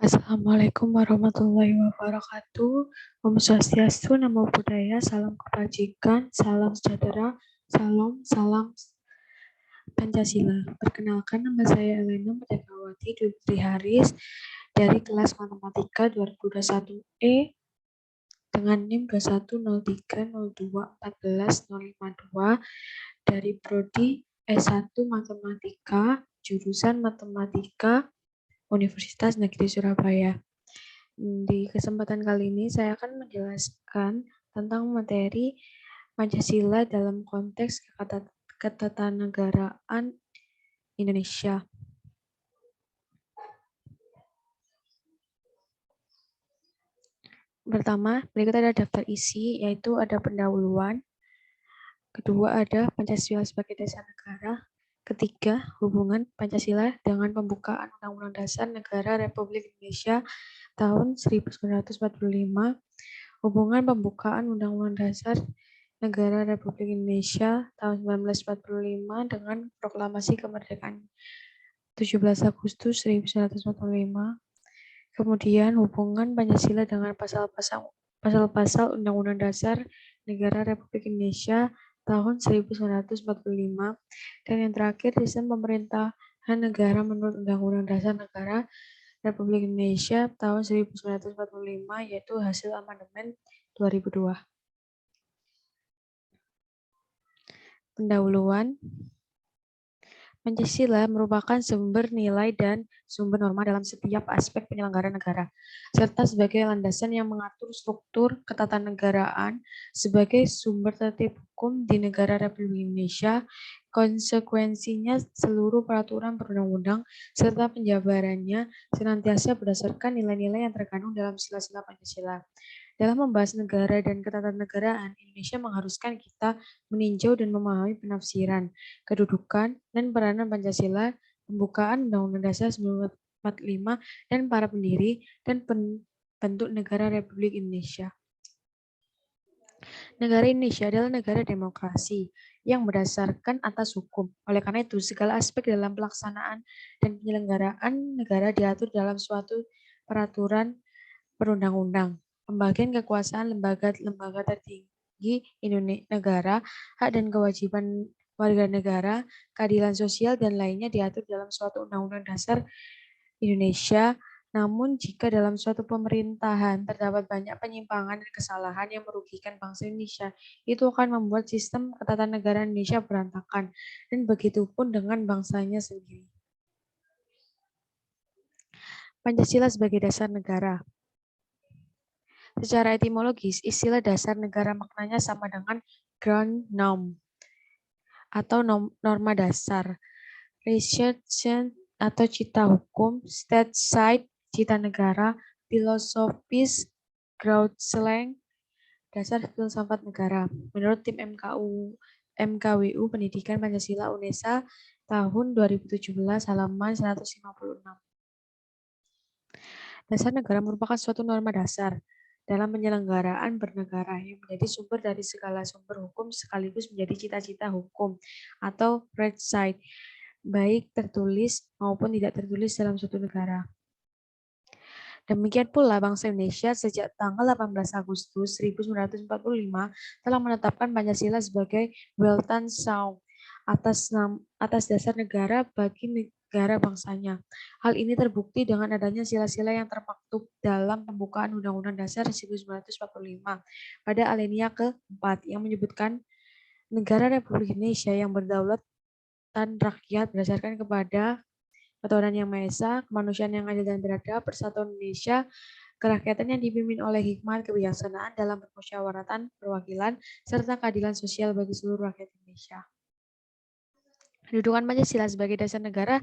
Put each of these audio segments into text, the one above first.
Assalamualaikum warahmatullahi wabarakatuh. Om Swastiastu, Namo Buddhaya, salam kebajikan, salam sejahtera, salam Pancasila. Perkenalkan, nama saya Elena Merdekawati Dwi Haris dari kelas Matematika 2021E dengan NIM 210302145052 dari Prodi S1 Matematika, jurusan Matematika Universitas Negeri Surabaya. Di kesempatan kali ini saya akan menjelaskan tentang materi Pancasila dalam konteks ketatanegaraan Indonesia. Pertama, berikut ada daftar isi, yaitu ada pendahuluan. Kedua, ada Pancasila sebagai dasar negara. Ketiga, hubungan Pancasila dengan pembukaan Undang-Undang Dasar Negara Republik Indonesia tahun 1945. Hubungan pembukaan Undang-Undang Dasar Negara Republik Indonesia tahun 1945 dengan Proklamasi Kemerdekaan 17 Agustus 1945. Kemudian hubungan Pancasila dengan pasal-pasal Undang-Undang Dasar Negara Republik Indonesia tahun 1945. Dan yang terakhir, sistem pemerintahan negara menurut Undang-Undang Dasar Negara Republik Indonesia tahun 1945, yaitu hasil amandemen 2002. Pendahuluan. Pancasila merupakan sumber nilai dan sumber norma dalam setiap aspek penyelenggaraan negara, serta sebagai landasan yang mengatur struktur ketatanegaraan sebagai sumber tertib hukum di negara Republik Indonesia. Konsekuensinya, seluruh peraturan perundang-undang serta penjabarannya senantiasa berdasarkan nilai-nilai yang terkandung dalam sila-sila Pancasila. Dalam membahas negara dan ketatanegaraan, Indonesia mengharuskan kita meninjau dan memahami penafsiran, kedudukan, dan peranan Pancasila, pembukaan Undang-Undang Dasar 1945, dan para pendiri dan bentuk negara Republik Indonesia. Negara Indonesia adalah negara demokrasi yang berdasarkan atas hukum. Oleh karena itu, segala aspek dalam pelaksanaan dan penyelenggaraan negara diatur dalam suatu peraturan perundang-undang. Pembagian kekuasaan lembaga-lembaga tertinggi negara, hak dan kewajiban warga negara, keadilan sosial, dan lainnya diatur dalam suatu undang-undang dasar Indonesia. Namun, jika dalam suatu pemerintahan terdapat banyak penyimpangan dan kesalahan yang merugikan bangsa Indonesia, itu akan membuat sistem ketatanegaraan Indonesia berantakan, dan begitu pun dengan bangsanya sendiri. Pancasila sebagai dasar negara. Secara etimologis, istilah dasar negara maknanya sama dengan ground norm atau norma dasar, research atau cita hukum, state side, cita negara, filosofis, ground slang, dasar filsafat negara. Menurut tim MKWU Pendidikan Pancasila UNESA tahun 2017 halaman 156. Dasar negara merupakan suatu norma dasar dalam penyelenggaraan bernegara yang menjadi sumber dari segala sumber hukum sekaligus menjadi cita-cita hukum atau right side, baik tertulis maupun tidak tertulis dalam suatu negara. Demikian pula bangsa Indonesia sejak tanggal 18 Agustus 1945 telah menetapkan Pancasila sebagai Weltanschauung atas dasar negara bagi negara bangsanya. Hal ini terbukti dengan adanya sila-sila yang termaktub dalam pembukaan Undang-Undang Dasar 1945 pada alinea ke-4 yang menyebutkan negara Republik Indonesia yang berdaulat dan rakyat berdasarkan kepada ketuhanan yang Maha Esa, kemanusiaan yang adil dan beradab, persatuan Indonesia, kerakyatan yang dipimpin oleh hikmat kebijaksanaan dalam permusyawaratan perwakilan, serta keadilan sosial bagi seluruh rakyat Indonesia. Kedudukan Pancasila sebagai dasar negara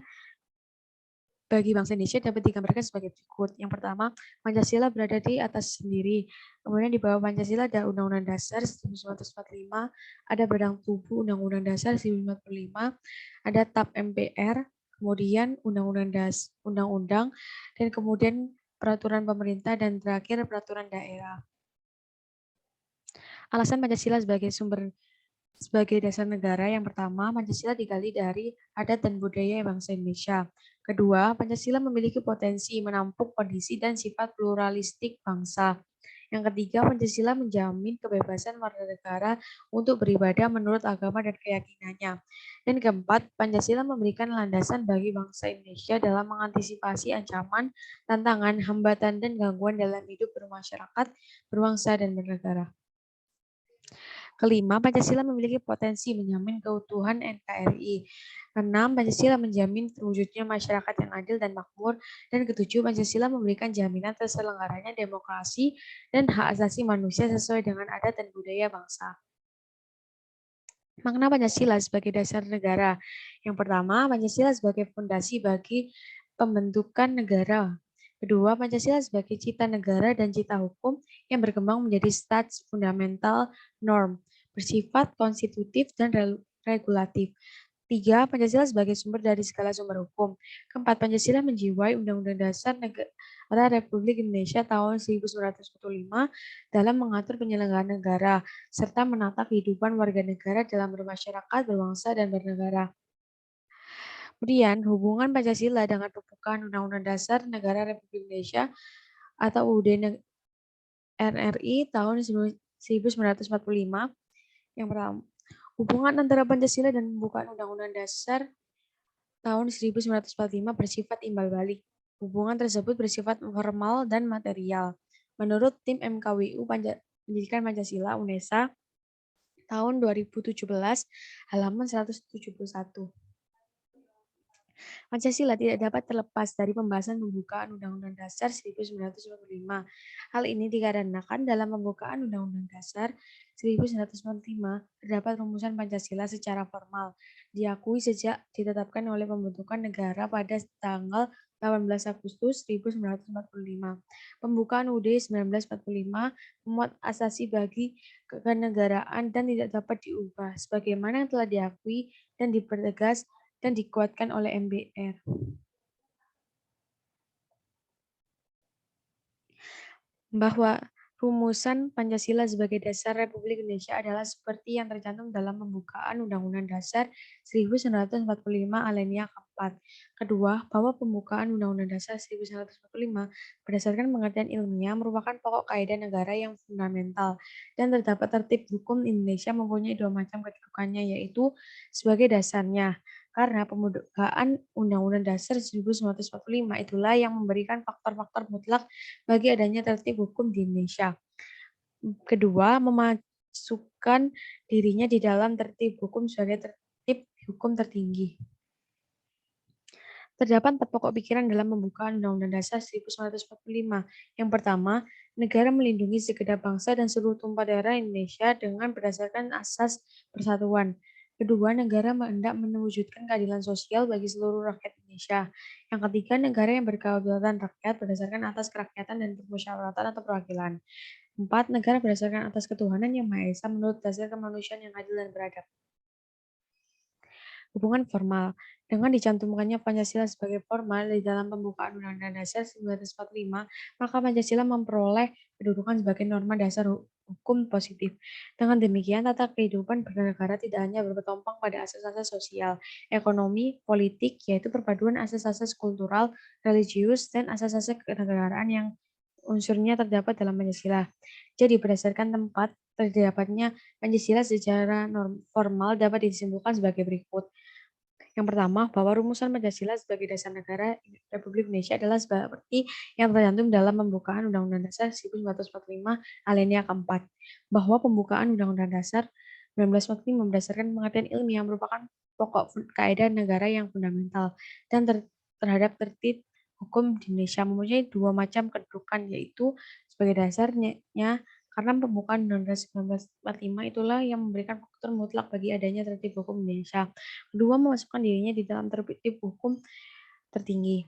bagi bangsa Indonesia dapat digambarkan sebagai berikut. Yang pertama, Pancasila berada di atas sendiri. Kemudian di bawah Pancasila ada Undang-Undang Dasar 1945, ada Badan Tubuh Undang-Undang Dasar 1945, ada TAP MPR, kemudian undang-undang, dan kemudian peraturan pemerintah, dan terakhir peraturan daerah. Alasan Pancasila sebagai sumber sebagai dasar negara, yang pertama, Pancasila digali dari adat dan budaya bangsa Indonesia. Kedua, Pancasila memiliki potensi menampung kondisi dan sifat pluralistik bangsa. Yang ketiga, Pancasila menjamin kebebasan warga negara untuk beribadah menurut agama dan keyakinannya. Dan keempat, Pancasila memberikan landasan bagi bangsa Indonesia dalam mengantisipasi ancaman, tantangan, hambatan, dan gangguan dalam hidup bermasyarakat, berbangsa, dan bernegara. Kelima, Pancasila memiliki potensi menjamin keutuhan NKRI. Keenam, Pancasila menjamin terwujudnya masyarakat yang adil dan makmur. Dan ketujuh, Pancasila memberikan jaminan terselenggaranya demokrasi dan hak asasi manusia sesuai dengan adat dan budaya bangsa. Makna Pancasila sebagai dasar negara. Yang pertama, Pancasila sebagai fondasi bagi pembentukan negara. Kedua, Pancasila sebagai cita negara dan cita hukum yang berkembang menjadi stats fundamental norm, bersifat konstitutif dan regulatif. Tiga, Pancasila sebagai sumber dari segala sumber hukum. Keempat, Pancasila menjiwai Undang-Undang Dasar Negara Republik Indonesia tahun 1945 dalam mengatur penyelenggaraan negara, serta menata kehidupan warga negara dalam bermasyarakat, berbangsa, dan bernegara. Kemudian, hubungan Pancasila dengan pembukaan Undang-Undang Dasar Negara Republik Indonesia atau UUD RRI tahun 1945. Yang pertama, hubungan antara Pancasila dan pembukaan Undang-Undang Dasar tahun 1945 bersifat imbal balik. Hubungan tersebut bersifat formal dan material. Menurut tim MKWU Pendidikan Pancasila UNESA tahun 2017 halaman 171. Pancasila tidak dapat terlepas dari pembahasan pembukaan Undang-Undang Dasar 1945. Hal ini dikarenakan dalam pembukaan Undang-Undang Dasar 1945 terdapat rumusan Pancasila secara formal, diakui sejak ditetapkan oleh pembentukan negara pada tanggal 18 Agustus 1945. Pembukaan UUD 1945 memuat asasi bagi kenegaraan dan tidak dapat diubah, sebagaimana yang telah diakui dan dipertegas dan dikuatkan oleh MBR. Bahwa rumusan Pancasila sebagai dasar Republik Indonesia adalah seperti yang tercantum dalam pembukaan Undang-Undang Dasar 1945 alinea keempat. Kedua, bahwa pembukaan Undang-Undang Dasar 1945 berdasarkan pengertian ilmiah merupakan pokok kaidah negara yang fundamental dan terdapat tertib hukum Indonesia mempunyai dua macam kedudukannya, yaitu sebagai dasarnya. Karena pembukaan Undang-Undang Dasar 1945 itulah yang memberikan faktor-faktor mutlak bagi adanya tertib hukum di Indonesia. Kedua, memasukkan dirinya di dalam tertib hukum sebagai tertib hukum tertinggi. Terdapat 4 pokok pikiran dalam pembukaan Undang-Undang Dasar 1945. Yang pertama, negara melindungi segenap bangsa dan seluruh tumpah darah Indonesia dengan berdasarkan asas persatuan. Kedua, negara hendak mewujudkan keadilan sosial bagi seluruh rakyat Indonesia. Yang ketiga, negara yang berkedaulatan rakyat berdasarkan atas kerakyatan dan permusyawaratan atau perwakilan. 4, negara berdasarkan atas ketuhanan yang Maha Esa menurut dasar kemanusiaan yang adil dan beradab. Hubungan formal. Dengan dicantumkannya Pancasila sebagai formal di dalam pembukaan Undang-Undang Dasar 1945, maka Pancasila memperoleh kedudukan sebagai norma dasar hukum positif. Dengan demikian, tata kehidupan bernegara tidak hanya bertompang pada asas-asas sosial, ekonomi, politik, yaitu perpaduan asas-asas kultural, religius, dan asas-asas kenegaraan yang unsurnya terdapat dalam Pancasila. Jadi, berdasarkan tempat terdapatnya Pancasila secara formal dapat disimpulkan sebagai berikut. Yang pertama, bahwa rumusan Pancasila sebagai dasar negara Republik Indonesia adalah seperti yang tercantum dalam pembukaan Undang-Undang Dasar 1945 alinea keempat. Bahwa pembukaan Undang-Undang Dasar 1945 berdasarkan pengertian ilmiah merupakan pokok kaidah negara yang fundamental dan terhadap tertib hukum di Indonesia mempunyai dua macam kedudukan, yaitu sebagai dasarnya karena pembukaan Undang-Undang 1945 itulah yang memberikan faktor mutlak bagi adanya tertib hukum Indonesia. Kedua, memasukkan dirinya di dalam tertib hukum tertinggi.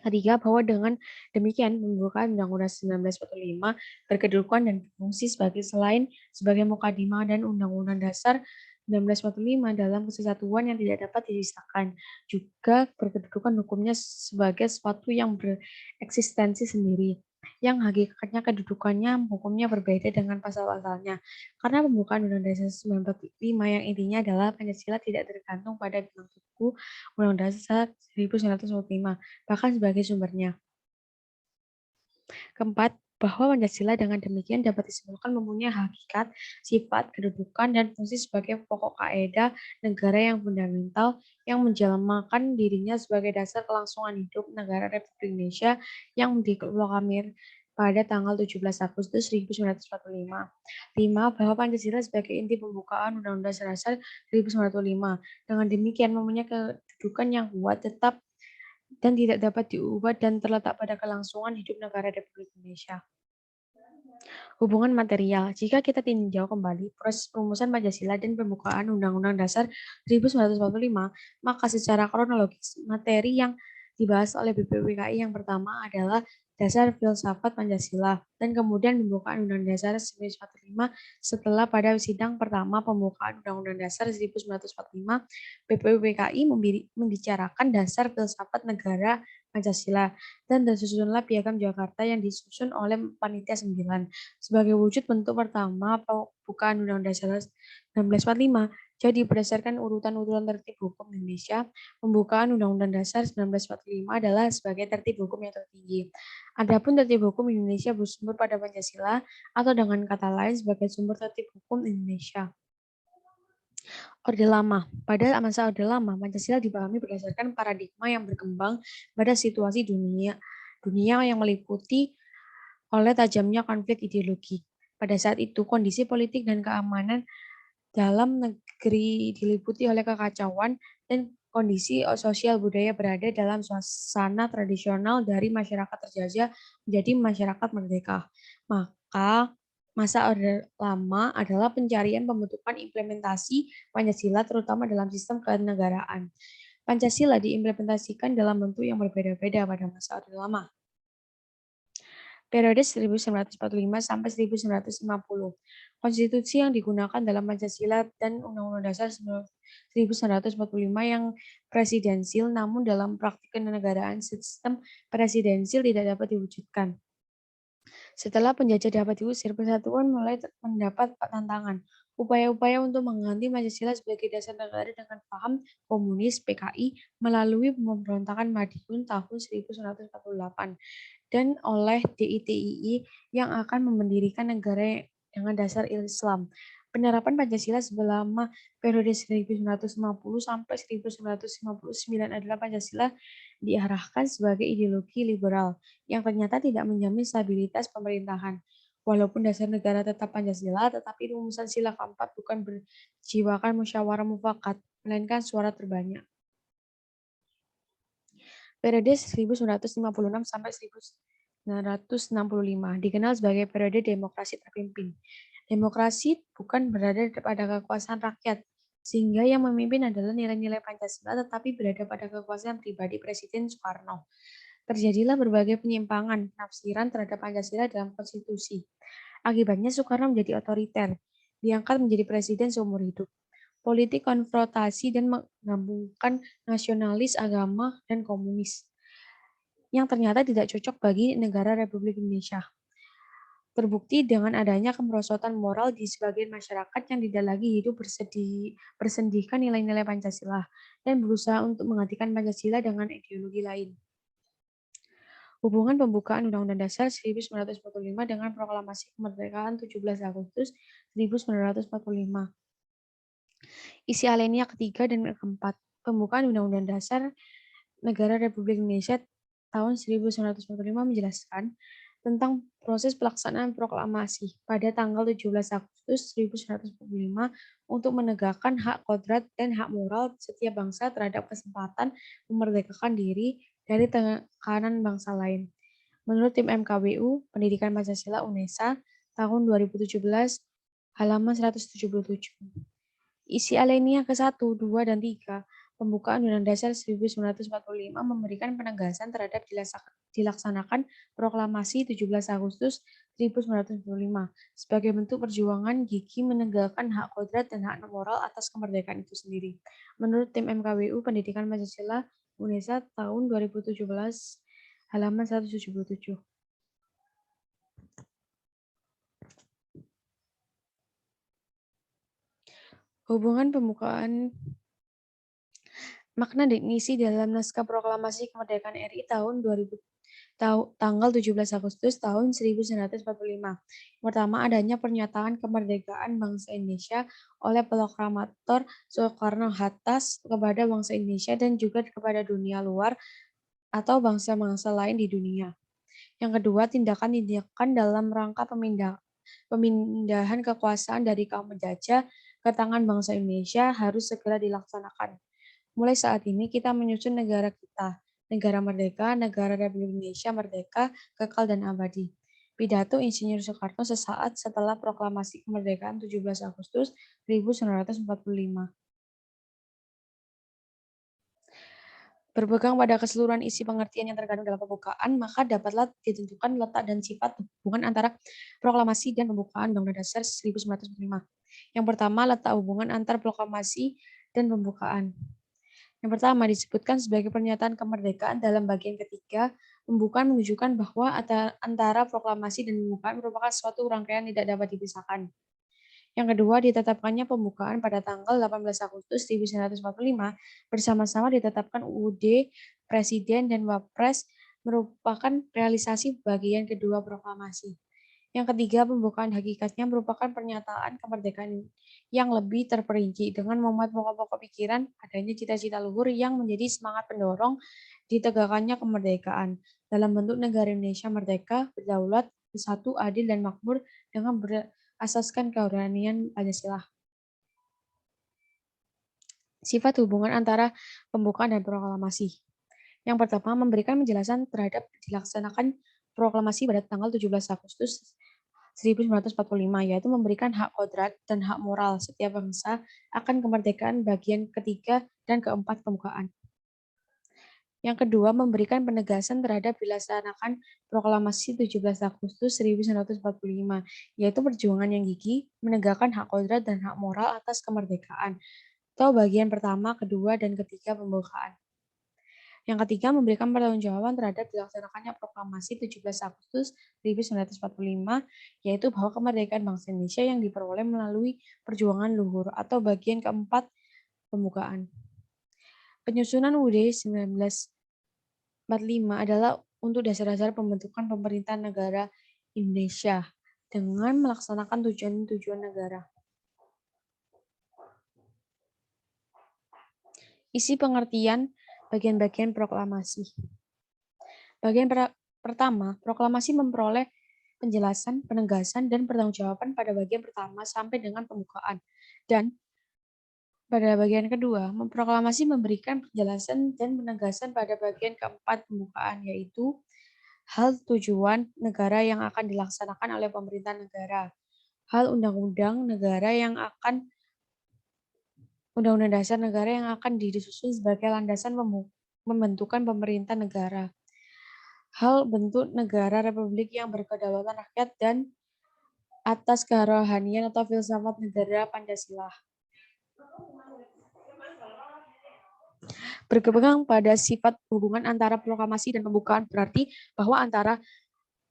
Ketiga, bahwa dengan demikian pembukaan Undang-Undang 1945 berkedudukan dan berfungsi selain sebagai mukadimah dan Undang-Undang Dasar 1945 dalam kesatuan yang tidak dapat dipisahkan, juga berkedudukan hukumnya sebagai sesuatu yang bereksistensi sendiri. yang hakikatnya kedudukannya hukumnya berbeda dengan pasal-pasalnya. Karena pembukaan Undang-Undang Dasar 1945 yang intinya adalah Pancasila tidak tergantung pada bintang suku Undang-Undang Dasar 1945, bahkan sebagai sumbernya. Keempat, bahwa Pancasila dengan demikian dapat disimpulkan mempunyai hakikat, sifat, kedudukan, dan fungsi sebagai pokok kaidah negara yang fundamental yang menjelmakan dirinya sebagai dasar kelangsungan hidup negara Republik Indonesia yang diproklamir pada tanggal 17 Agustus 1945. 5. Bahwa Pancasila sebagai inti pembukaan Undang-Undang Dasar 1945. Dengan demikian mempunyai kedudukan yang kuat, tetap dan tidak dapat diubah dan terletak pada kelangsungan hidup negara Republik Indonesia. Hubungan material. Jika kita tinjau kembali proses perumusan Pancasila dan pembukaan Undang-Undang Dasar 1945, maka secara kronologis materi yang dibahas oleh BPUPKI yang pertama adalah dasar filsafat Pancasila dan kemudian pembukaan Undang-Undang Dasar 1945 setelah pada sidang pertama pembukaan Undang-Undang Dasar 1945 BPUPKI membicarakan dasar filsafat negara Pancasila dan tersusunlah Piagam Jakarta yang disusun oleh Panitia 9 sebagai wujud bentuk pertama pembukaan Undang-Undang Dasar 1945. Jadi berdasarkan urutan-urutan tertib hukum Indonesia, pembukaan Undang-Undang Dasar 1945 adalah sebagai tertib hukum yang tertinggi. Adapun tertib hukum Indonesia bersumber pada Pancasila atau dengan kata lain sebagai sumber tertib hukum Indonesia. Orde Lama. Pada masa Orde Lama, Pancasila dipahami berdasarkan paradigma yang berkembang pada situasi dunia yang meliputi oleh tajamnya konflik ideologi. Pada saat itu, kondisi politik dan keamanan dalam negeri diliputi oleh kekacauan dan kondisi sosial budaya berada dalam suasana tradisional dari masyarakat terjajah menjadi masyarakat merdeka. Maka masa Orde Lama adalah pencarian pembentukan implementasi Pancasila terutama dalam sistem kenegaraan. Pancasila diimplementasikan dalam bentuk yang berbeda-beda pada masa Orde Lama. Periode 1945 sampai 1950. Konstitusi yang digunakan dalam Pancasila dan Undang-Undang Dasar 1945 yang presidensil, namun dalam praktik kenegaraan sistem presidensil tidak dapat diwujudkan. Setelah penjajah dapat diusir, persatuan mulai mendapat tantangan. Upaya-upaya untuk mengganti Pancasila sebagai dasar negara dengan paham komunis PKI melalui pemberontakan Madiun tahun 1948 dan oleh DITII yang akan mendirikan negara dengan dasar Islam. Penerapan Pancasila selama periode 1950 sampai 1959 adalah Pancasila diarahkan sebagai ideologi liberal yang ternyata tidak menjamin stabilitas pemerintahan. Walaupun dasar negara tetap Pancasila, tetapi rumusan sila keempat bukan berjiwakan musyawarah mufakat, melainkan suara terbanyak. Periode 1956 sampai 1965 dikenal sebagai periode demokrasi terpimpin. Demokrasi bukan berada pada kekuasaan rakyat, sehingga yang memimpin adalah nilai-nilai Pancasila tetapi berada pada kekuasaan pribadi Presiden Soekarno. Terjadilah berbagai penyimpangan penafsiran terhadap Pancasila dalam konstitusi. Akibatnya Soekarno menjadi otoriter, diangkat menjadi presiden seumur hidup. Politik konfrontasi dan menggabungkan nasionalis, agama, dan komunis yang ternyata tidak cocok bagi negara Republik Indonesia. Terbukti dengan adanya kemerosotan moral di sebagian masyarakat yang tidak lagi hidup bersendihkan nilai-nilai Pancasila dan berusaha untuk menggantikan Pancasila dengan ideologi lain. Hubungan pembukaan Undang-Undang Dasar 1945 dengan Proklamasi Kemerdekaan 17 Agustus 1945. Isi alinea ketiga dan keempat. Pembukaan Undang-Undang Dasar Negara Republik Indonesia tahun 1945 menjelaskan tentang proses pelaksanaan proklamasi pada tanggal 17 Agustus 1945 untuk menegakkan hak kodrat dan hak moral setiap bangsa terhadap kesempatan memerdekakan diri dari tekanan bangsa lain. Menurut tim MKBU, Pendidikan Pancasila UNESA tahun 2017, halaman 177. Isi alinea ke-1, 2, dan 3, pembukaan Undang-Undang Dasar 1945 memberikan penegasan terhadap dilaksanakan Proklamasi 17 Agustus 1945 sebagai bentuk perjuangan gigih menegakkan hak kodrat dan hak moral atas kemerdekaan itu sendiri. Menurut tim MKBU Pendidikan Pancasila UNESA tahun 2017, halaman 177. Hubungan pembukaan makna definisi dalam naskah Proklamasi Kemerdekaan RI tahun 2000 tanggal 17 Agustus tahun 1945. Pertama, adanya pernyataan kemerdekaan bangsa Indonesia oleh proklamator Soekarno-Hatta kepada bangsa Indonesia dan juga kepada dunia luar atau bangsa-bangsa lain di dunia. Yang kedua, tindakan-tindakan dalam rangka pemindahan kekuasaan dari kaum penjajah ke tangan bangsa Indonesia harus segera dilaksanakan. Mulai saat ini kita menyusun negara kita, negara merdeka, negara Republik Indonesia merdeka, kekal dan abadi. Pidato Insinyur Soekarno sesaat setelah proklamasi kemerdekaan 17 Agustus 1945. Berpegang pada keseluruhan isi pengertian yang terkandung dalam pembukaan, maka dapatlah ditentukan letak dan sifat hubungan antara proklamasi dan pembukaan Undang-Undang Dasar 1945. Yang pertama, letak hubungan antar proklamasi dan pembukaan. Yang pertama disebutkan sebagai pernyataan kemerdekaan dalam bagian ketiga, pembukaan menunjukkan bahwa antara proklamasi dan pembukaan merupakan suatu rangkaian tidak dapat dipisahkan. Yang kedua, ditetapkannya pembukaan pada tanggal 18 Agustus 1945 bersama-sama ditetapkan UUD, Presiden, dan Wapres merupakan realisasi bagian kedua proklamasi. Yang ketiga, pembukaan hakikatnya merupakan pernyataan kemerdekaan yang lebih terperinci dengan memuat pokok-pokok pikiran adanya cita-cita luhur yang menjadi semangat pendorong ditegakkannya kemerdekaan dalam bentuk negara Indonesia merdeka, berdaulat, bersatu, adil, dan makmur dengan berasaskan keberanian Pancasila. Sifat hubungan antara pembukaan dan proklamasi. Yang pertama, memberikan penjelasan terhadap dilaksanakan proklamasi pada tanggal 17 Agustus 1945, yaitu memberikan hak kodrat dan hak moral setiap bangsa akan kemerdekaan bagian ketiga dan keempat pembukaan. Yang kedua, memberikan penegasan terhadap dilaksanakan proklamasi 17 Agustus 1945, yaitu perjuangan yang gigih menegakkan hak kodrat dan hak moral atas kemerdekaan, atau bagian pertama, kedua, dan ketiga pembukaan. Yang ketiga, memberikan pertanggungjawaban terhadap dilaksanakannya proklamasi 17 Agustus 1945, yaitu bahwa kemerdekaan bangsa Indonesia yang diperoleh melalui perjuangan luhur, atau bagian keempat pembukaan. Penyusunan UUD 1945 adalah untuk dasar-dasar pembentukan pemerintahan negara Indonesia dengan melaksanakan tujuan-tujuan negara. Isi pengertian bagian-bagian proklamasi. Bagian pertama, proklamasi memperoleh penjelasan, penegasan, dan pertanggungjawaban pada bagian pertama sampai dengan pembukaan. Dan pada bagian kedua, proklamasi memberikan penjelasan dan penegasan pada bagian keempat pembukaan, yaitu hal tujuan negara yang akan dilaksanakan oleh pemerintah negara, hal undang-undang negara yang akan Undang-Undang Dasar Negara yang akan disusun sebagai landasan pembentukan pemerintah negara, hal bentuk negara republik yang berkedaulatan rakyat dan atas kerohanian atau filsafat negara Pancasila. Berpegang pada sifat hubungan antara proklamasi dan pembukaan berarti bahwa antara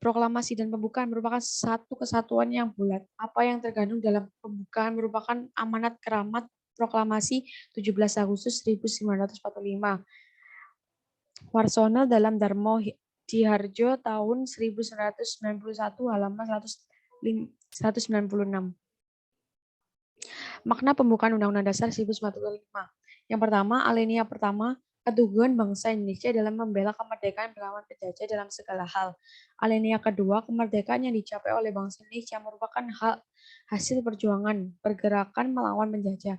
proklamasi dan pembukaan merupakan satu kesatuan yang bulat. Apa yang terkandung dalam pembukaan merupakan amanat keramat proklamasi 17 Agustus 1945. Warsono dalam Darmo Diharjo tahun 1991 halaman 196. Makna pembukaan Undang-Undang Dasar 1945. Yang pertama, alinea pertama, keteguhan bangsa Indonesia dalam membela kemerdekaan melawan penjajah dalam segala hal. Alinea kedua, kemerdekaan yang dicapai oleh bangsa Indonesia merupakan hasil perjuangan pergerakan melawan penjajah.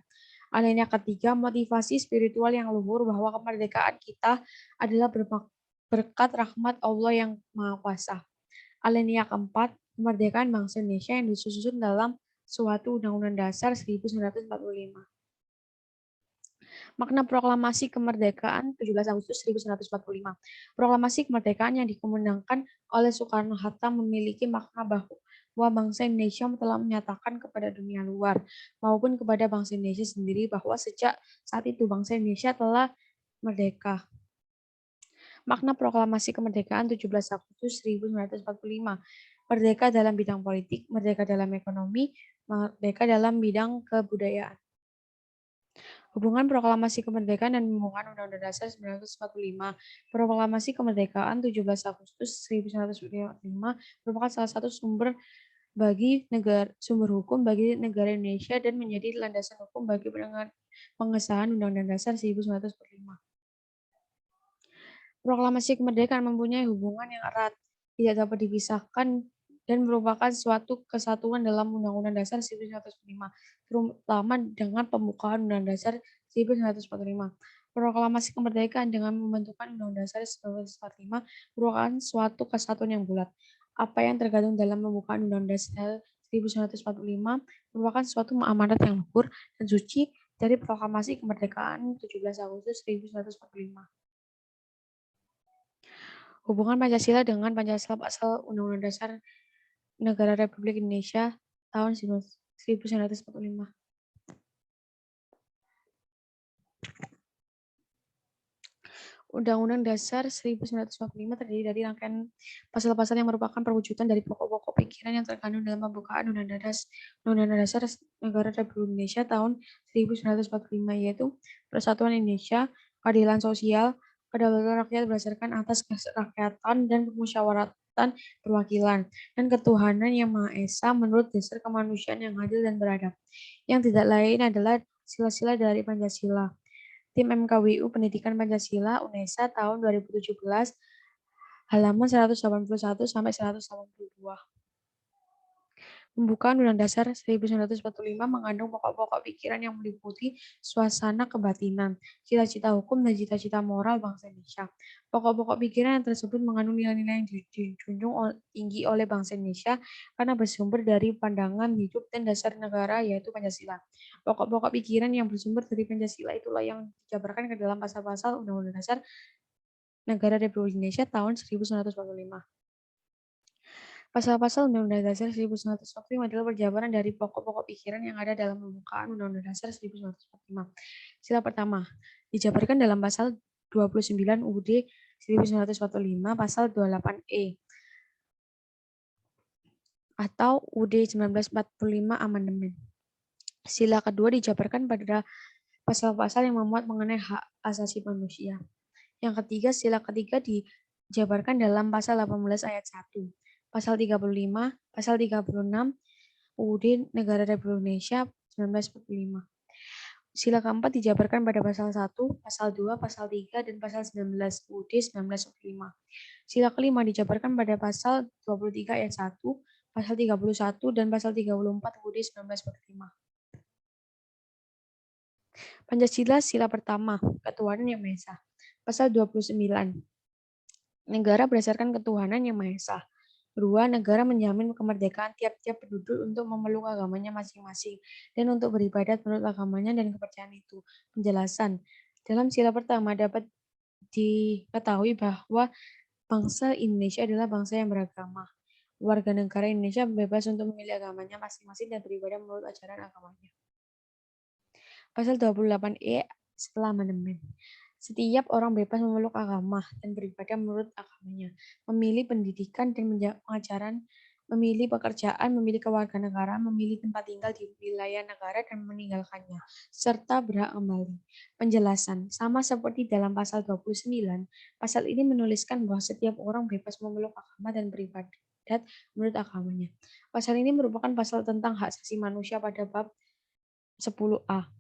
Alinea ketiga, motivasi spiritual yang luhur bahwa kemerdekaan kita adalah berkat rahmat Allah yang Maha Kuasa. Alinea keempat, kemerdekaan bangsa Indonesia yang disusun dalam suatu Undang-Undang Dasar 1945. Makna Proklamasi Kemerdekaan 17 Agustus 1945. Proklamasi kemerdekaan yang dikumandangkan oleh Soekarno-Hatta memiliki makna bahwa bangsa Indonesia telah menyatakan kepada dunia luar maupun kepada bangsa Indonesia sendiri bahwa sejak saat itu bangsa Indonesia telah merdeka. Makna Proklamasi Kemerdekaan 17 Agustus 1945. Merdeka dalam bidang politik, merdeka dalam ekonomi, merdeka dalam bidang kebudayaan. Hubungan Proklamasi Kemerdekaan dan Pembukaan Undang-Undang Dasar 1945. Proklamasi Kemerdekaan 17 Agustus 1945 merupakan salah satu sumber hukum bagi negara Indonesia dan menjadi landasan hukum bagi pengesahan Undang-Undang Dasar 1945. Proklamasi kemerdekaan mempunyai hubungan yang erat, tidak dapat dipisahkan dan merupakan suatu kesatuan dalam Undang-Undang Dasar 1945, terutama dengan pembukaan Undang-Undang Dasar 1945. Proklamasi kemerdekaan dengan membentukkan Undang-Undang Dasar 1945 merupakan suatu kesatuan yang bulat. Apa yang tergantung dalam pembukaan Undang-Undang Dasar 1945 merupakan suatu amanat yang luhur dan suci dari Proklamasi Kemerdekaan 17 Agustus 1945. Hubungan Pancasila dengan Pancasila Pasal Undang-Undang Dasar Negara Republik Indonesia tahun 1945. Undang-Undang Dasar 1945 terdiri dari rangkaian pasal-pasal yang merupakan perwujudan dari pokok-pokok pikiran yang terkandung dalam pembukaan Undang-Undang Dasar Negara Republik Indonesia tahun 1945, yaitu Persatuan Indonesia, keadilan sosial, kedaulatan rakyat berdasarkan atas kerakyatan dan musyawaratan perwakilan, dan ketuhanan yang Maha Esa menurut dasar kemanusiaan yang adil dan beradab. Yang tidak lain adalah sila-sila dari Pancasila. Tim MKWU Pendidikan Pancasila UNESA tahun 2017 halaman 181 sampai 182. Pembukaan Undang-Undang Dasar 1945 mengandung pokok-pokok pikiran yang meliputi suasana kebatinan, cita-cita hukum, dan cita-cita moral bangsa Indonesia. Pokok-pokok pikiran yang tersebut mengandung nilai-nilai yang dijunjung tinggi oleh bangsa Indonesia karena bersumber dari pandangan hidup dan dasar negara, yaitu Pancasila. Pokok-pokok pikiran yang bersumber dari Pancasila itulah yang dijabarkan ke dalam pasal-pasal Undang-Undang Dasar Negara Republik Indonesia tahun 1945. Pasal-pasal Undang-Undang Dasar 1945 adalah perjabaran dari pokok-pokok pikiran yang ada dalam pembukaan Undang-Undang Dasar 1945. Sila pertama, dijabarkan dalam pasal 29 UUD 1945, pasal 28E, atau UUD 1945 amandemen. Sila kedua dijabarkan pada pasal-pasal yang memuat mengenai hak asasi manusia. Yang ketiga, sila ketiga dijabarkan dalam pasal 18 ayat 1. Pasal 35, pasal 36 UUD Negara Republik Indonesia 1945. Sila keempat dijabarkan pada pasal 1, pasal 2, pasal 3, dan pasal 19 UUD 1945. Sila kelima dijabarkan pada pasal 23 ayat 1, pasal 31, dan pasal 34 UUD 1945. Pancasila sila pertama, ketuhanan yang Maha Esa. Pasal 29. Negara berdasarkan ketuhanan yang Maha Esa. Kedua, negara menjamin kemerdekaan tiap-tiap penduduk untuk memeluk agamanya masing-masing dan untuk beribadat menurut agamanya dan kepercayaan itu. Penjelasan. Dalam sila pertama dapat diketahui bahwa bangsa Indonesia adalah bangsa yang beragama. Warga negara Indonesia bebas untuk memilih agamanya masing-masing dan beribadah menurut ajaran agamanya. Pasal 28E setelah amandemen. Setiap orang bebas memeluk agama dan beribadah menurut agamanya, memilih pendidikan dan pengajaran, memilih pekerjaan, memilih kewarganegaraan, memilih tempat tinggal di wilayah negara dan meninggalkannya, serta berhak kembali. Penjelasan, sama seperti dalam pasal 29, pasal ini menuliskan bahwa setiap orang bebas memeluk agama dan beribadat menurut agamanya. Pasal ini merupakan pasal tentang hak asasi manusia pada bab 10A.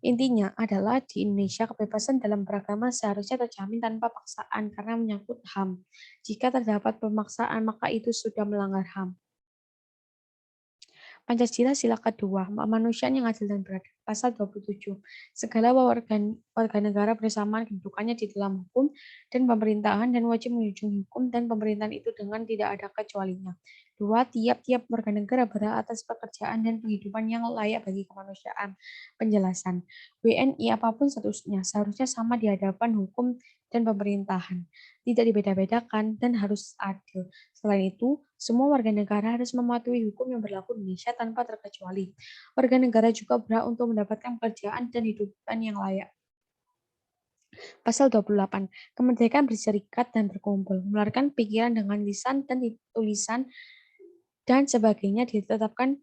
Intinya adalah di Indonesia kebebasan dalam beragama seharusnya terjamin tanpa paksaan karena menyangkut HAM. Jika terdapat pemaksaan maka itu sudah melanggar HAM. Pancasila sila kedua, kemanusiaan yang adil dan beradab. Pasal 27. Segala warga negara bersamaan kedudukannya di dalam hukum dan pemerintahan dan wajib menjunjung hukum dan pemerintahan itu dengan tidak ada kecualinya. 2. Tiap-tiap warga negara berhak atas pekerjaan dan penghidupan yang layak bagi kemanusiaan. Penjelasan. WNI apapun statusnya seharusnya sama di hadapan hukum dan pemerintahan. Tidak dibeda-bedakan dan harus adil. Selain itu, semua warga negara harus mematuhi hukum yang berlaku di Indonesia tanpa terkecuali. Warga negara juga berhak untuk mendapatkan pekerjaan dan hidupan yang layak. Pasal 28. Kemerdekaan berserikat dan berkumpul, meluarkan pikiran dengan lisan dan tulisan dan sebagainya ditetapkan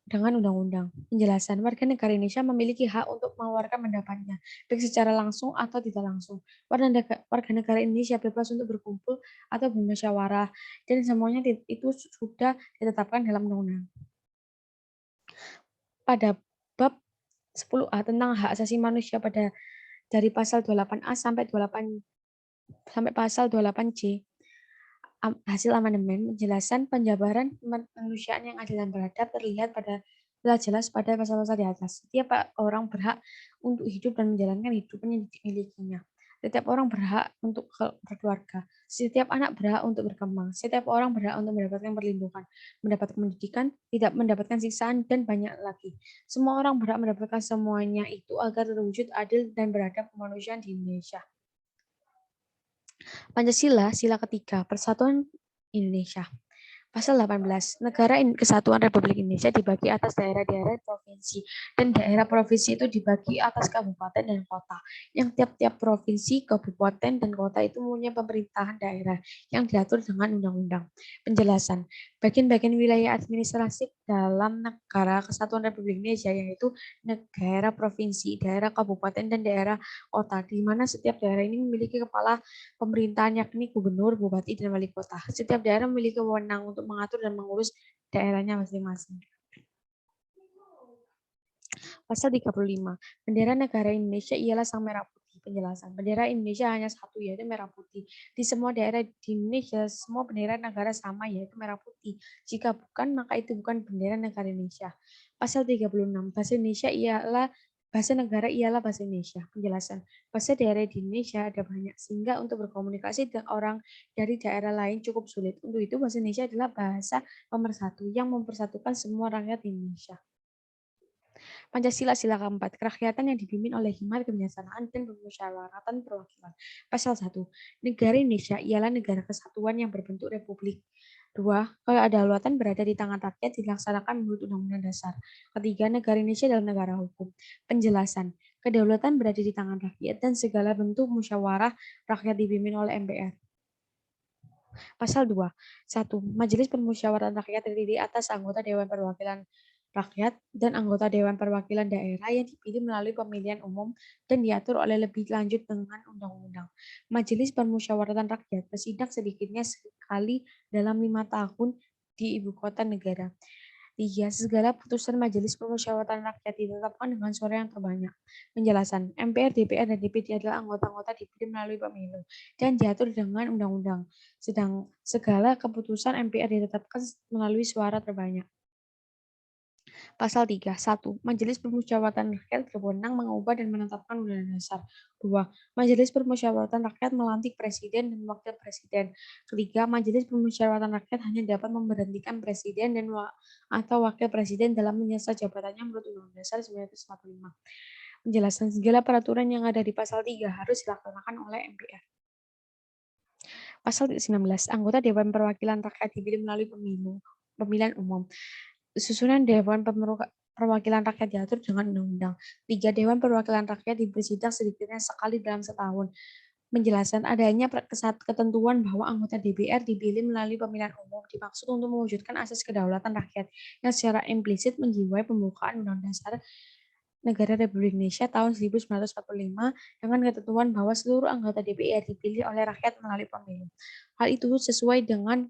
dengan undang-undang. Penjelasan, warga negara Indonesia memiliki hak untuk mengeluarkan pendapatnya, baik secara langsung atau tidak langsung. Warga negara Indonesia bebas untuk berkumpul atau bermusyawarah, dan semuanya itu sudah ditetapkan dalam undang-undang. Pada bab 10A tentang hak asasi manusia dari pasal 28A sampai pasal 28C, hasil amandemen penjelasan penjabaran kemanusiaan yang adil dan beradab terlihat jelas pada pasal-pasal di atas. Setiap orang berhak untuk hidup dan menjalankan hidupnya yang dimilikinya. Setiap orang berhak untuk berkeluarga. Setiap anak berhak untuk berkembang. Setiap orang berhak untuk mendapatkan perlindungan, mendapatkan pendidikan, tidak mendapatkan siksaan, dan banyak lagi. Semua orang berhak mendapatkan semuanya itu agar terwujud adil dan beradab kemanusiaan di Indonesia. Pancasila, sila ketiga, Persatuan Indonesia. Pasal 18, Negara Kesatuan Republik Indonesia dibagi atas daerah-daerah provinsi, dan daerah provinsi itu dibagi atas kabupaten dan kota. Yang tiap-tiap provinsi, kabupaten, dan kota itu mempunyai pemerintahan daerah yang diatur dengan undang-undang. Penjelasan, bagian-bagian wilayah administratif dalam Negara Kesatuan Republik Indonesia yaitu daerah provinsi, daerah kabupaten, dan daerah kota, di mana setiap daerah ini memiliki kepala pemerintahan yakni gubernur, bupati, dan wali kota. Setiap daerah memiliki wewenang untuk mengatur dan mengurus daerahnya masing-masing. Pasal 35. Bendera negara Indonesia ialah sang merah putih. Penjelasan. Bendera Indonesia hanya satu, yaitu merah putih. Di semua daerah di Indonesia, semua bendera negara sama, yaitu merah putih. Jika bukan, maka itu bukan bendera negara Indonesia. Pasal 36. Bahasa negara ialah bahasa Indonesia. Penjelasan. Bahasa daerah di Indonesia ada banyak, sehingga untuk berkomunikasi dengan orang dari daerah lain cukup sulit. Untuk itu, bahasa Indonesia adalah bahasa nomor satu yang mempersatukan semua rakyat di Indonesia. Pancasila sila keempat, kerakyatan yang dipimpin oleh hikmat kebijaksanaan dan permusyawaratan perwakilan. Pasal 1. Negara Indonesia ialah negara kesatuan yang berbentuk republik. 2. Kedaulatan berada di tangan rakyat dilaksanakan menurut Undang-Undang Dasar. Ketiga, negara Indonesia adalah negara hukum. Penjelasan, kedaulatan berada di tangan rakyat dan segala bentuk musyawarah rakyat dipimpin oleh MPR. Pasal 2. 1. Majelis Permusyawaratan Rakyat terdiri atas anggota Dewan Perwakilan Rakyat dan anggota Dewan Perwakilan Daerah yang dipilih melalui pemilihan umum dan diatur oleh lebih lanjut dengan undang-undang. Majelis Permusyawaratan Rakyat bersidang sedikitnya sekali dalam 5 tahun di ibu kota negara. 3. Segala putusan Majelis Permusyawaratan Rakyat ditetapkan dengan suara yang terbanyak. Penjelasan, MPR, DPR, dan DPD adalah anggota-anggota dipilih melalui pemilu dan diatur dengan undang-undang. Sedang segala keputusan MPR ditetapkan melalui suara terbanyak. Pasal 3. 1. Majelis Permusyawaratan Rakyat berwenang mengubah dan menetapkan Undang-Undang Dasar. 2. Majelis Permusyawaratan Rakyat melantik Presiden dan Wakil Presiden. Ketiga, Majelis Permusyawaratan Rakyat hanya dapat memberhentikan Presiden atau Wakil Presiden dalam menyelesaikan jabatannya menurut Undang-Undang Dasar 1945. Penjelasan segala peraturan yang ada di pasal 3 harus dilaksanakan oleh MPR. Pasal 19. Anggota Dewan Perwakilan Rakyat dipilih melalui pemilihan umum. Susunan Dewan Perwakilan Rakyat diatur dengan undang-undang. 3. Dewan Perwakilan Rakyat bersidang sedikitnya sekali dalam setahun. Penjelasan adanya ketentuan bahwa anggota DPR dipilih melalui pemilihan umum dimaksud untuk mewujudkan asas kedaulatan rakyat yang secara implisit menjiwai pembukaan Undang-Undang Dasar Negara Republik Indonesia tahun 1945 dengan ketentuan bahwa seluruh anggota DPR dipilih oleh rakyat melalui pemilu. Hal itu sesuai dengan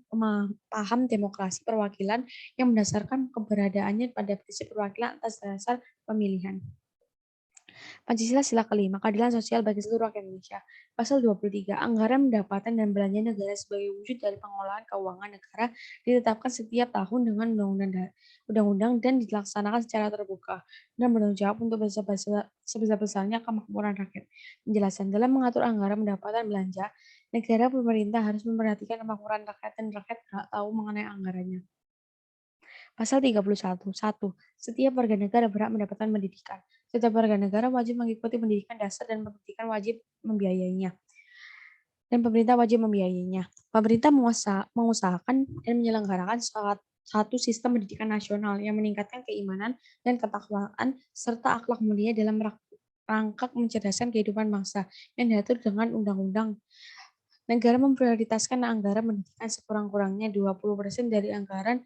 paham demokrasi perwakilan yang mendasarkan keberadaannya pada prinsip perwakilan atas dasar pemilihan. Pancasila sila kelima, keadilan sosial bagi seluruh rakyat Indonesia. Pasal 23, anggaran pendapatan dan belanja negara sebagai wujud dari pengelolaan keuangan negara ditetapkan setiap tahun dengan undang-undang dan dilaksanakan secara terbuka dan bertanggung jawab untuk sebesar-besarnya kemakmuran rakyat. Penjelasan dalam mengatur anggaran pendapatan belanja, negara pemerintah harus memperhatikan kemakmuran rakyat dan rakyat berhak tahu mengenai anggarannya. Pasal 31. 1. Setiap warga negara berhak mendapatkan pendidikan. Setiap warga negara wajib mengikuti pendidikan dasar dan pendidikan wajib membiayainya. Dan pemerintah wajib membiayainya. Pemerintah mengusahakan dan menyelenggarakan satu sistem pendidikan nasional yang meningkatkan keimanan dan ketakwaan serta akhlak mulia dalam rangka mencerdaskan kehidupan bangsa yang diatur dengan undang-undang. Negara memprioritaskan anggaran pendidikan sekurang-kurangnya 20% dari anggaran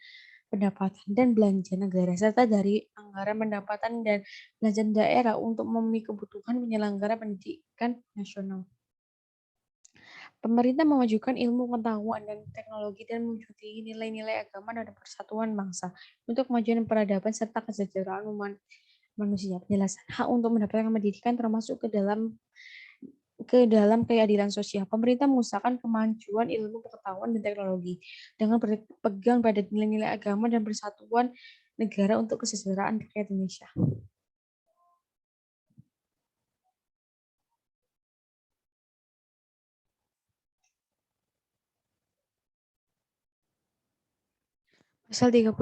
pendapatan dan belanja negara, serta dari anggaran pendapatan dan belanja daerah untuk memenuhi kebutuhan penyelenggara pendidikan nasional. Pemerintah memajukan ilmu pengetahuan dan teknologi dan mewujudi nilai-nilai agama dan persatuan bangsa untuk kemajuan peradaban serta kesejahteraan manusia. Penjelasan hak untuk mendapatkan pendidikan termasuk ke dalam keadilan sosial. Pemerintah mengusahakan kemajuan ilmu pengetahuan dan teknologi dengan berpegang pada nilai-nilai agama dan persatuan negara untuk kesejahteraan rakyat Indonesia. Pasal 34.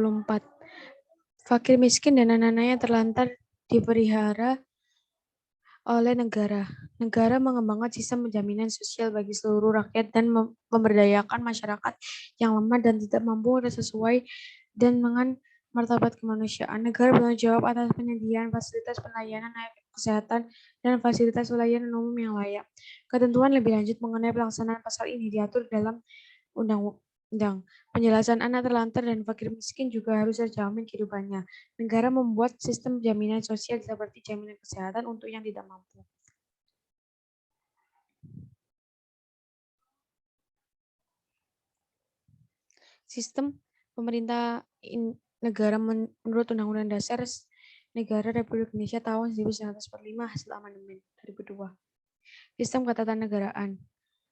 Fakir miskin dan anak-anaknya terlantar dipelihara oleh negara. Negara mengembangkan sistem jaminan sosial bagi seluruh rakyat dan memberdayakan masyarakat yang lemah dan tidak mampu sesuai dan dengan martabat kemanusiaan. Negara bertanggung jawab atas penyediaan fasilitas pelayanan kesehatan dan fasilitas pelayanan umum yang layak. Ketentuan lebih lanjut mengenai pelaksanaan pasal ini diatur dalam undang-undang. Penjelasan anak terlantar dan fakir miskin juga harus terjamin kehidupannya. Negara membuat sistem jaminan sosial seperti jaminan kesehatan untuk yang tidak mampu. Sistem pemerintah negara menurut Undang-Undang Dasar Negara Republik Indonesia tahun 1945 hasil amandemen 2002. Sistem ketatanegaraan.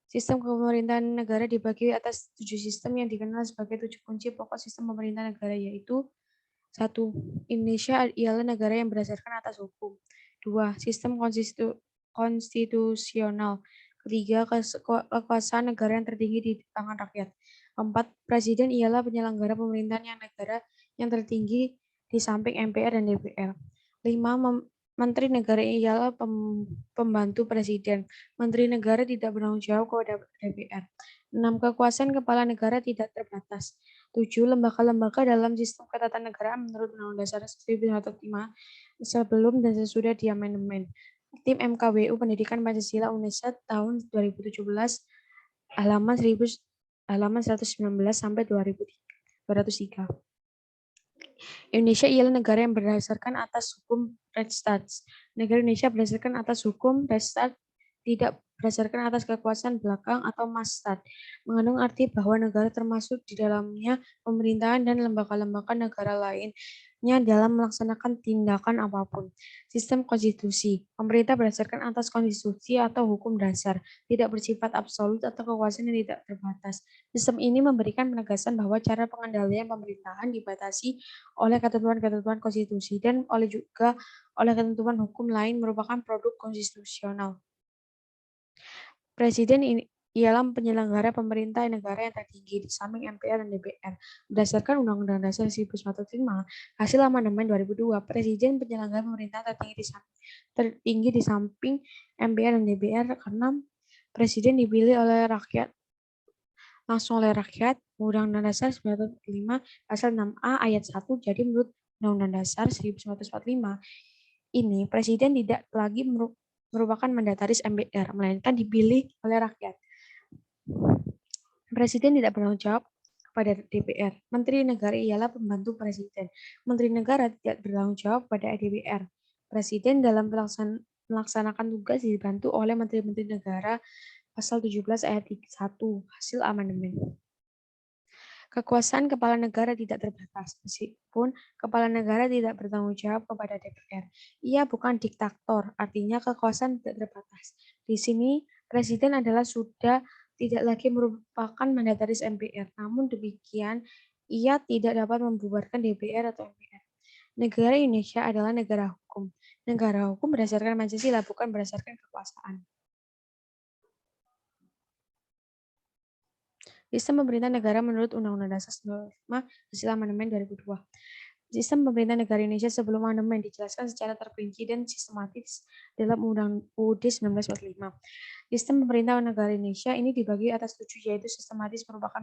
Sistem pemerintahan negara dibagi atas 7 sistem yang dikenal sebagai 7 kunci pokok sistem pemerintah negara, yaitu 1. Indonesia ialah negara yang berdasarkan atas hukum. 2. Sistem konstitusional. Ketiga, kekuasaan negara yang tertinggi di tangan rakyat. 4. Presiden ialah penyelenggara pemerintahan yang negara yang tertinggi di samping MPR dan DPR. 5. Menteri negara ialah pembantu presiden. Menteri negara tidak bertanggung jawab kepada DPR. 6. Kekuasaan kepala negara tidak terbatas. 7. Lembaga-lembaga dalam sistem ketatanegaraan menurut Undang-Undang Dasar 1945 sebelum dan sesudah diamandemen. Tim MKWU Pendidikan Pancasila UNESA tahun 2017 halaman 119 sampai 203. Indonesia ialah negara yang berdasarkan atas hukum Rechtsstaat. Negara Indonesia berdasarkan atas hukum Rechtsstaat, tidak berdasarkan atas kekuasaan belakang atau Masstat, mengandung arti bahwa negara termasuk di dalamnya pemerintahan dan lembaga-lembaga negara lainnya dalam melaksanakan tindakan apapun. Sistem konstitusi. Pemerintah berdasarkan atas konstitusi atau hukum dasar, tidak bersifat absolut atau kekuasaan yang tidak terbatas. Sistem ini memberikan penegasan bahwa cara pengendalian pemerintahan dibatasi oleh ketentuan-ketentuan konstitusi dan juga oleh ketentuan hukum lain merupakan produk konstitusional. Presiden ialah penyelenggara pemerintah negara yang tertinggi di samping MPR dan DPR. Berdasarkan Undang-Undang Dasar 1945, hasil amandemen 2002, Presiden penyelenggara pemerintah tertinggi di samping MPR dan DPR karena Presiden dipilih oleh rakyat langsung oleh rakyat. Undang-Undang Dasar 1945 pasal 6A ayat 1. Jadi menurut Undang-Undang Dasar 1945 ini Presiden tidak lagi merupakan mandataris MPR, melainkan dipilih oleh rakyat. Presiden tidak bertanggung jawab kepada DPR. Menteri negara ialah pembantu presiden. Menteri negara tidak bertanggung jawab pada DPR. Presiden dalam melaksanakan tugas dibantu oleh menteri-menteri negara pasal 17 ayat 1 hasil amandemen. Kekuasaan kepala negara tidak terbatas, meskipun kepala negara tidak bertanggung jawab kepada DPR. Ia bukan diktator, artinya kekuasaan tidak terbatas. Di sini, presiden adalah sudah tidak lagi merupakan mandataris MPR. Namun demikian, ia tidak dapat membubarkan DPR atau MPR. Negara Indonesia adalah negara hukum. Negara hukum berdasarkan Pancasila, bukan berdasarkan kekuasaan. Sistem pemerintah negara menurut Undang-Undang Dasar 1945 hasil amandemen 2002. Sistem pemerintah negara Indonesia sebelum amandemen dijelaskan secara terperinci dan sistematis dalam Undang UUD 1945. Sistem pemerintah negara Indonesia ini dibagi atas 7, yaitu sistematis merupakan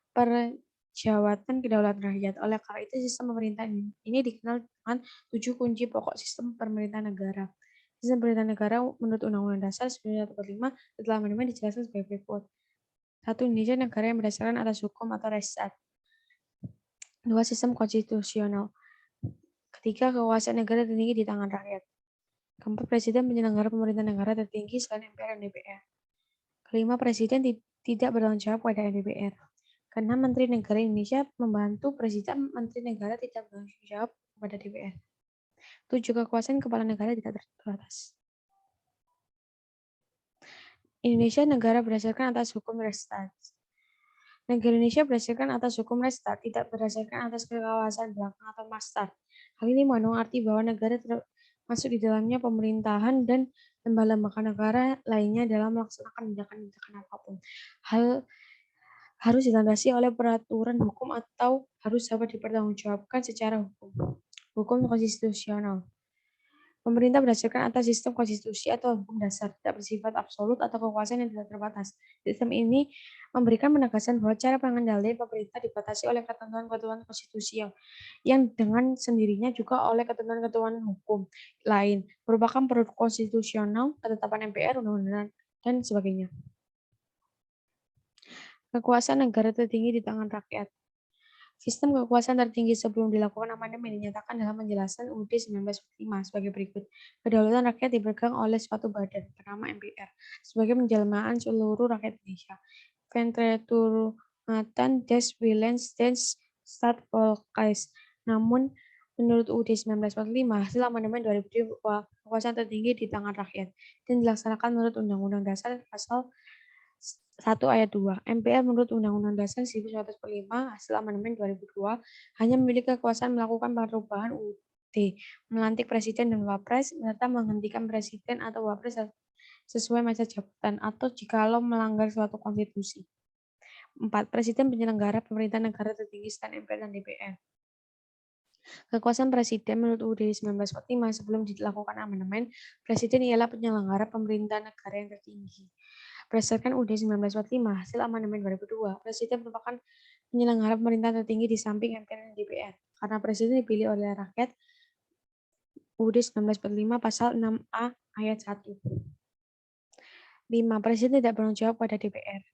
perjawatan kedaulatan rakyat. Oleh karena itu, sistem pemerintah ini dikenal dengan 7 kunci pokok sistem pemerintah negara. Sistem pemerintah negara menurut Undang-Undang Dasar 1945 setelah amandemen dijelaskan sebagai berikut. 1. Indonesia negara yang berdasarkan atas hukum atau Rechtsstaat. 2. Sistem konstitusional. Ketiga, kekuasaan negara tertinggi di tangan rakyat. Keempat, presiden penyelenggara pemerintahan negara tertinggi selain MPR dan DPR. Kelima, presiden tidak bertanggung jawab pada MPR. Keenam, Menteri Negara Indonesia membantu presiden, Menteri Negara tidak bertanggung jawab kepada DPR. 7. Kekuasaan kepala negara tidak terbatas. Indonesia negara berdasarkan atas hukum Restat. Negara Indonesia berdasarkan atas hukum Restat, tidak berdasarkan atas kekuasaan belakang atau Mastar. Hal ini mengandung arti bahwa negara termasuk di dalamnya pemerintahan dan lembaga-lembaga negara lainnya dalam melaksanakan tindakan-tindakan apapun. Hal harus dilandasi oleh peraturan hukum atau harus dapat dipertanggungjawabkan secara hukum. Hukum konstitusional. Pemerintah berdasarkan atas sistem konstitusi atau hukum dasar, tidak bersifat absolut atau kekuasaan yang tidak terbatas. Sistem ini memberikan penegasan bahwa cara pengendalian pemerintah dibatasi oleh ketentuan-ketentuan konstitusi yang dengan sendirinya juga oleh ketentuan-ketentuan hukum lain, merupakan produk konstitusional, ketetapan MPR, undang-undang, dan sebagainya. Kekuasaan negara tertinggi di tangan rakyat. Sistem kekuasaan tertinggi sebelum dilakukan amandemen dinyatakan dalam penjelasan UUD 1945 sebagai berikut. Kedaulatan rakyat dipegang oleh suatu badan bernama MPR sebagai penjelmaan seluruh rakyat Indonesia. Venturmatan des Willens des Staatsvolks. Namun, menurut UUD 1945, hasil amandemen 2002, kekuasaan tertinggi di tangan rakyat dan dilaksanakan menurut Undang-Undang Dasar Pasal 1 ayat 2. MPR menurut Undang-Undang Dasar 1945 hasil amandemen 2002 hanya memiliki kekuasaan melakukan perubahan UUD, melantik presiden dan wapres, serta menghentikan presiden atau wapres sesuai masa jabatan atau jikalau melanggar suatu konstitusi. 4. Presiden penyelenggara pemerintahan negara tertinggi selain MPR dan DPR. Kekuasaan presiden menurut UUD 1945 sebelum dilakukan amandemen, presiden ialah penyelenggara pemerintahan negara yang tertinggi. Berdasarkan UUD 1945, hasil amandemen 2002, presiden merupakan penyelenggara pemerintahan tertinggi di samping MPR dan DPR. Karena presiden dipilih oleh rakyat, UUD 1945 pasal 6A ayat 1. 5. Presiden tidak bertanggung jawab pada DPR.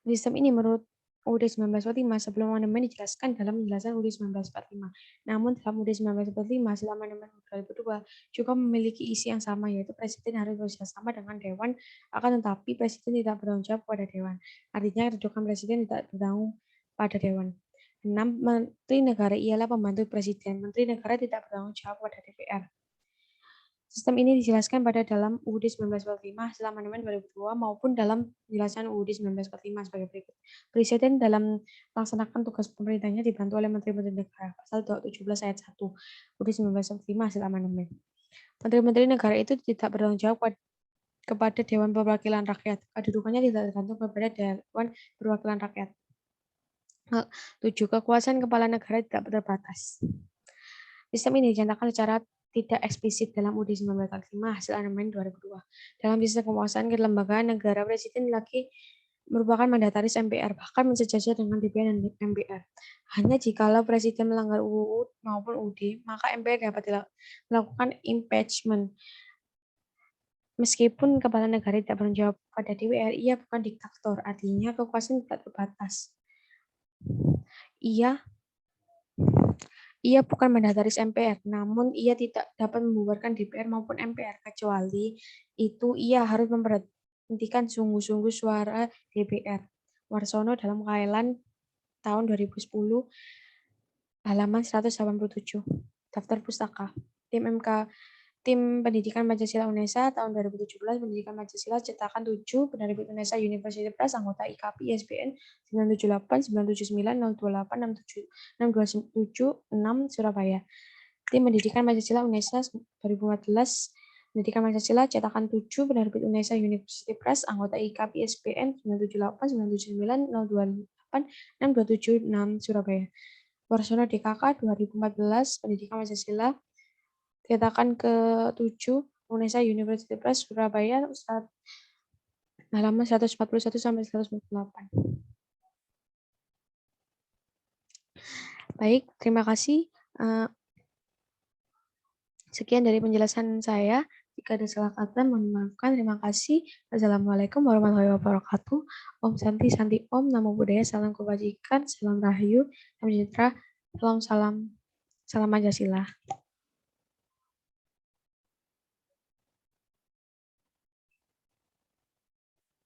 Sistem ini menurut UUD 1945 sebelum amandemen dijelaskan dalam penjelasan UUD 1945. Namun dalam UUD 1945 hasil amandemen 2002 juga memiliki isi yang sama, yaitu presiden harus bekerja sama dengan dewan, akan tetapi presiden tidak bertanggung jawab pada dewan. Artinya kedudukan presiden tidak bertanggung pada dewan. 6. Menteri negara ialah pembantu presiden. Menteri negara tidak bertanggung jawab pada DPR. Sistem ini dijelaskan pada dalam UUD 1945 hasil amandemen 2002 maupun dalam penjelasan UUD 1945 sebagai berikut. Presiden dalam melaksanakan tugas pemerintahnya dibantu oleh Menteri-Menteri Negara. Pasal 217 ayat 1 UUD 1945 hasil amandemen. Menteri-Menteri negara itu tidak bertanggung jawab kepada Dewan Perwakilan Rakyat. Kedudukannya tidak tergantung kepada Dewan Perwakilan Rakyat. 7. Kekuasaan kepala negara tidak terbatas. Sistem ini dinyatakan secara tidak eksplisit dalam UUD 1945 hasil amandemen 2002. Dalam sistem kekuasaan kelembagaan negara, presiden lagi merupakan mandataris MPR, bahkan sejajar dengan DPR dan MPR. Hanya jikalau presiden melanggar UU maupun UUD, maka MPR dapat melakukan impeachment. Meskipun kepala negara tidak bertanggung jawab pada DPR, ia bukan diktator, artinya kekuasaan tidak terbatas. Ia bukan mandataris MPR, namun ia tidak dapat membubarkan DPR maupun MPR, kecuali itu ia harus memberhentikan sungguh-sungguh suara DPR. Warsono dalam Kailan tahun 2010, halaman 187. Daftar pustaka. Tim Pendidikan Pancasila UNESA tahun 2017, Pendidikan Pancasila cetakan 7, penerbit UNESA University Press, anggota IKP ISBN 978-979-028-627-6 Surabaya. Tim Pendidikan Pancasila UNESA 2014, Pendidikan Pancasila cetakan 7, penerbit UNESA University Press, anggota IKP ISBN 978-979-028-627-6 Surabaya. Warsono DKK 2014, Pendidikan Pancasila cetakan ke-7 UNESA University Press Surabaya halaman 141 sampai 148. Baik, terima kasih. Sekian dari penjelasan saya. Jika ada salah kata, mohon dimaafkan. Terima kasih. Assalamualaikum warahmatullahi wabarakatuh. Om Santi Santi Om, Namo Buddhaya, salam kebajikan, salam rahayu, salam sejahtera, salam salam, salam Pancasila.